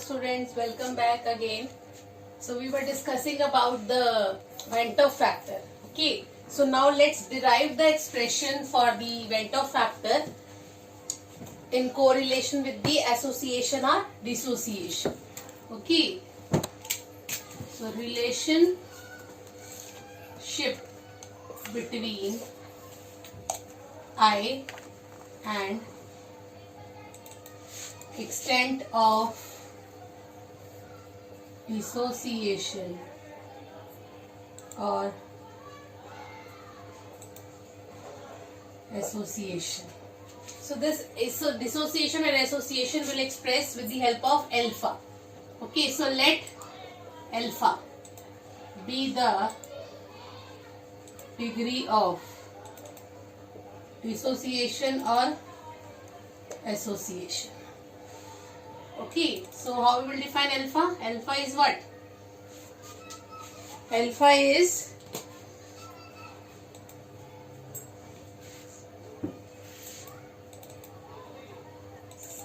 students, welcome back again. So we were discussing about the Ventov factor. Okay, so now let's derive the expression for the Ventov factor in correlation with the association or dissociation. Okay, so relationship between I and extent of dissociation or association. So dissociation and association will express with the help of alpha. Okay, so let alpha be the degree of dissociation or association. Okay, so how we will define alpha? Alpha is what? Alpha is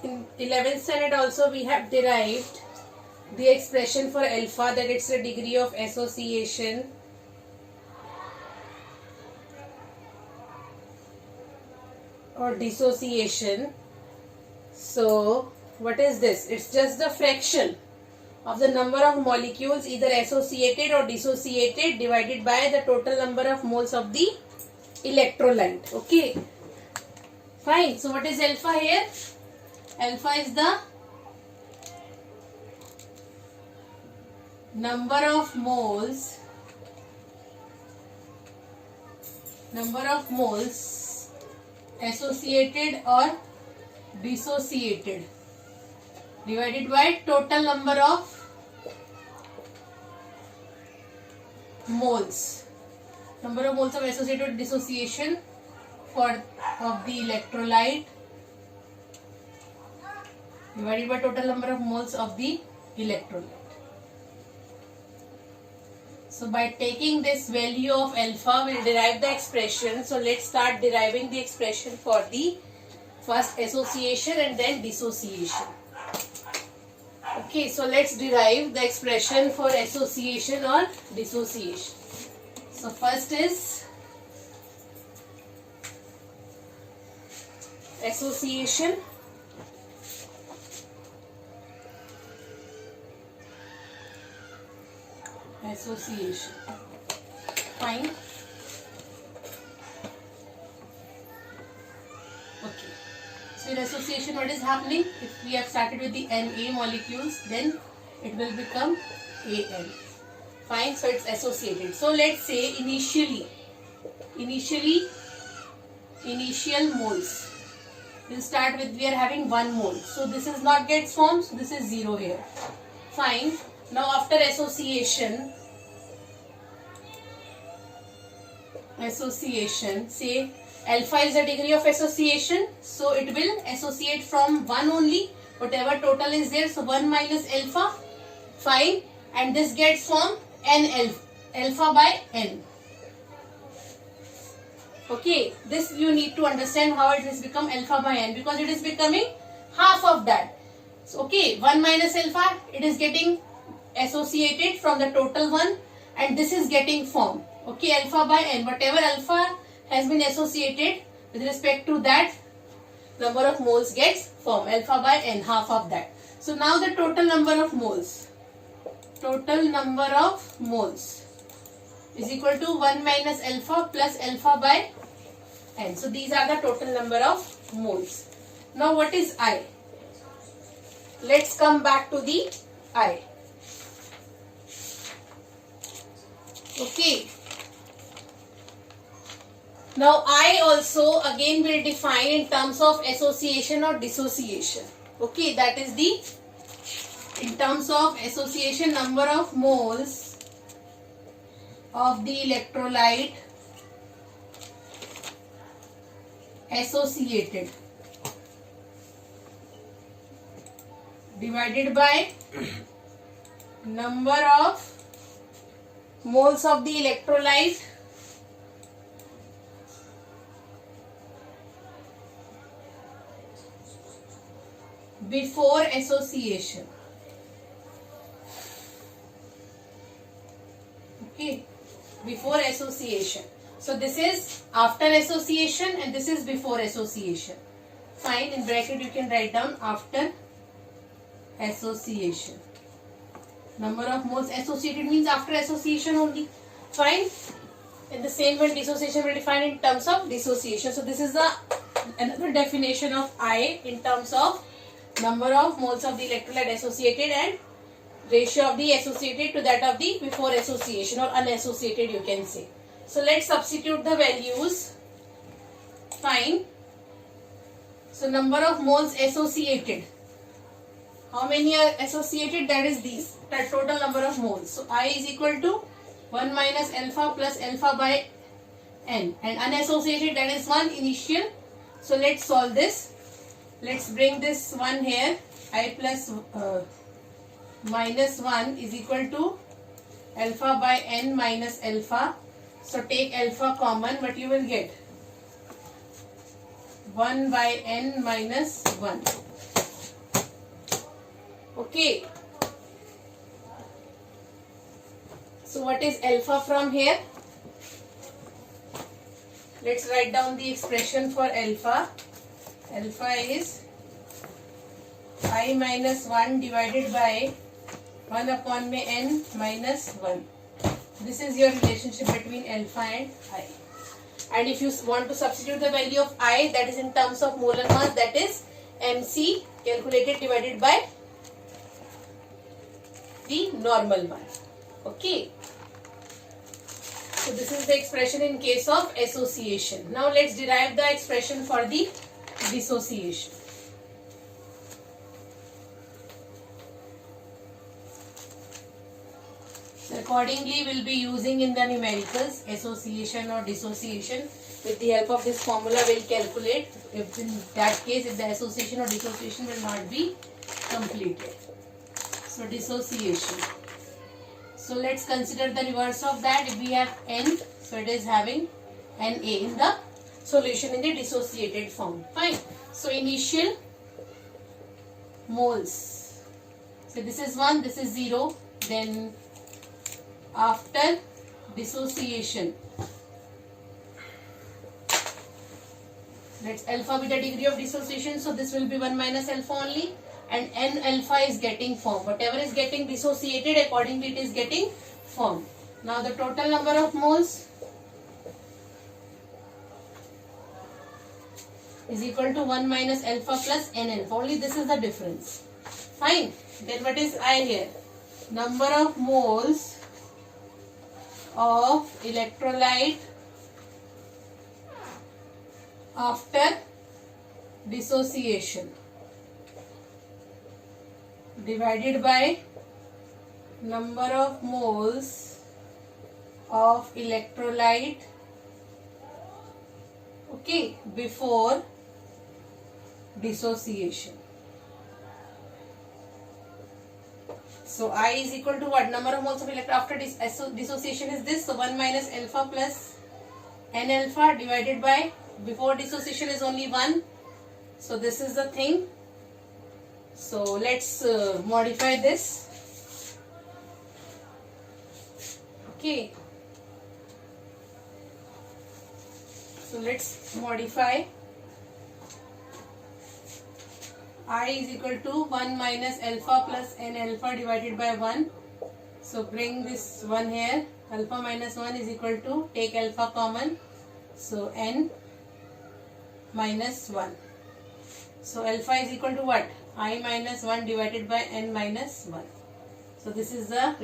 in 11th standard also we have derived the expression for alpha, that it's the degree of association or dissociation. So what is this? It's just the fraction of the number of molecules either associated or dissociated divided by the total number of moles of the electrolyte. Okay, fine. So what is alpha here? Alpha is the number of moles associated or dissociated divided by total number of moles. Number of moles of associated dissociation of the electrolyte divided by total number of moles of the electrolyte. So by taking this value of alpha, we will derive the expression. So let's start deriving the expression for the first association and then dissociation. Okay, so let's derive the expression for association or dissociation. So first is association. Association. Fine. Okay. So in association, what is happening? If we have started with the Na molecules, then it will become An. Fine. So it's associated. So let's say initial moles. We'll start with, we are having 1 mole. So this is not gets formed. So this is 0 here. Fine. Now after association, say alpha is the degree of association, so it will associate from 1 only, whatever total is there, so 1 minus alpha, fine, and this gets formed n alpha by n. Okay, this you need to understand how it has become alpha by n, because it is becoming half of that. So okay, 1 minus alpha, it is getting associated from the total one, and this is getting formed. Okay, alpha by n, whatever alpha has been associated with respect to that number of moles gets formed, alpha by n, half of that. So now the total number of moles is equal to 1 minus alpha plus alpha by n. So these are the total number of moles. Now what is I? Let's come back to the I. Okay. Now I also again will define in terms of association or dissociation. Okay, that is the, in terms of association, number of moles of the electrolyte associated divided by number of moles of the electrolyte before association. Okay, before association. So this is after association and this is before association. Fine, in bracket you can write down after association. Number of moles associated means after association only. Fine. In the same way, dissociation will be defined in terms of dissociation. So this is the another definition of I in terms of number of moles of the electrolyte associated and ratio of the associated to that of the before association or unassociated, you can say. So let's substitute the values. Fine. So number of moles associated. How many are associated? That is these. That total number of moles. So I is equal to 1 minus alpha plus alpha by n. And unassociated, that is 1 initial. So let's solve this. Let's bring this 1 here. I plus minus 1 is equal to alpha by n minus alpha. So take alpha common, what you will get? 1 by n minus 1. Okay. So what is alpha from here? Let's write down the expression for alpha. Alpha is I minus 1 divided by 1 upon may n minus 1. This is your relationship between alpha and I. And if you want to substitute the value of I, that is in terms of molar mass, that is mc calculated divided by the normal one. Okay. So this is the expression in case of association. Now let's derive the expression for the dissociation. So accordingly, we'll be using in the numericals association or dissociation. With the help of this formula, we'll calculate. If in that case, if the association or dissociation will not be completed. So dissociation. So let's consider the reverse of that. If we have n, so it is having Na in the solution in the dissociated form. Fine. So initial moles. So this is 1, this is 0. Then after dissociation, let's alpha be the degree of dissociation. So this will be 1 minus alpha only. And n alpha is getting formed. Whatever is getting dissociated, accordingly it is getting formed. Now the total number of moles is equal to 1 minus alpha plus n alpha. Only this is the difference. Fine. Then what is I here? Number of moles of electrolyte after dissociation divided by number of moles of electrolyte, okay, before dissociation. So I is equal to what? Number of moles of electrolyte after dissociation is this. So 1 minus alpha plus n alpha divided by, before dissociation is only 1. So this is the thing. So let's modify this. Okay. So let's modify. I is equal to 1 minus alpha plus n alpha divided by 1. So bring this 1 here. Alpha minus 1 is equal to, take alpha common. So n minus 1. So alpha is equal to what? I minus 1 divided by n minus 1. So this is the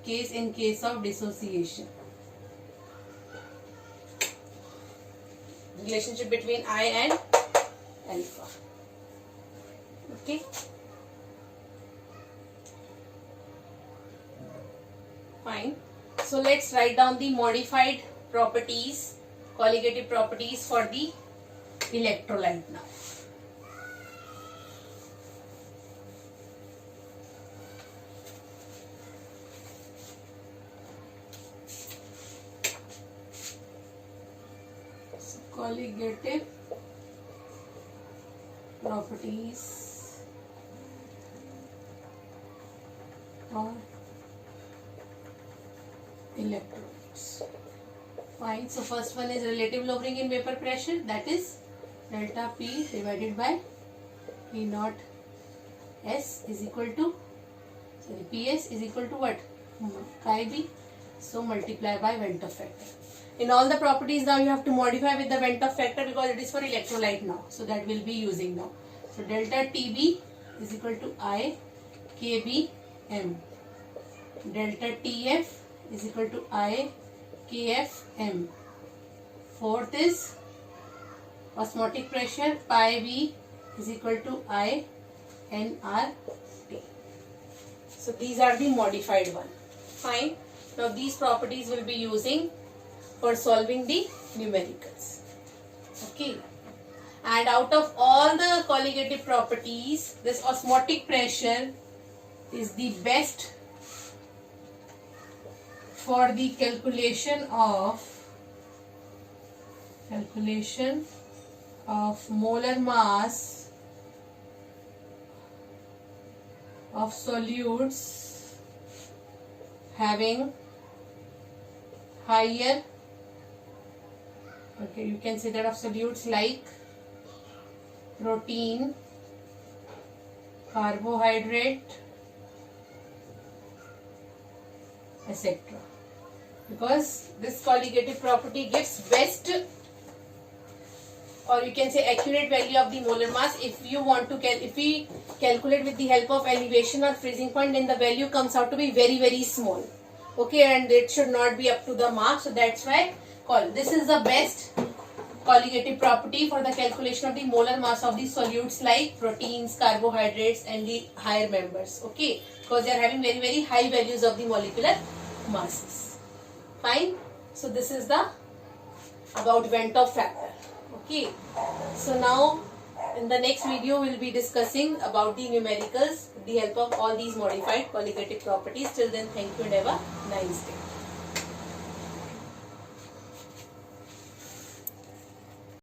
case in case of dissociation. Relationship between I and alpha. Okay. Fine. So let's write down the modified properties, colligative properties for the electrolyte now. Colligative properties for electrons. Fine. So first one is relative lowering in vapor pressure, that is delta P divided by P naught S is equal to, sorry, PS is equal to what? Chi B. So multiply by Ventov factor. In all the properties now you have to modify with the Ventov factor because it is for electrolyte now. So that we'll be using now. So delta TB is equal to I KB M. Delta TF is equal to I KF M. Fourth is osmotic pressure, pi V is equal to I nRT. So these are the modified one. Fine. Now these properties will be using for solving the numericals. Okay. And out of all the colligative properties, this osmotic pressure is the best for the calculation of molar mass of solutes having higher, okay, you can say that of solutes like protein, carbohydrate, etc. Because this colligative property gives best, or you can say accurate value of the molar mass. If you want to if we calculate with the help of elevation or freezing point, then the value comes out to be very, very small. Okay, and it should not be up to the mark. So that's why this is the best colligative property for the calculation of the molar mass of the solutes like proteins, carbohydrates and the higher members. Okay, because they are having very, very high values of the molecular masses. Fine. So this is the about Ventov factor. Okay. So now in the next video we will be discussing about the numericals with the help of all these modified colligative properties. Till then, thank you and have a nice day.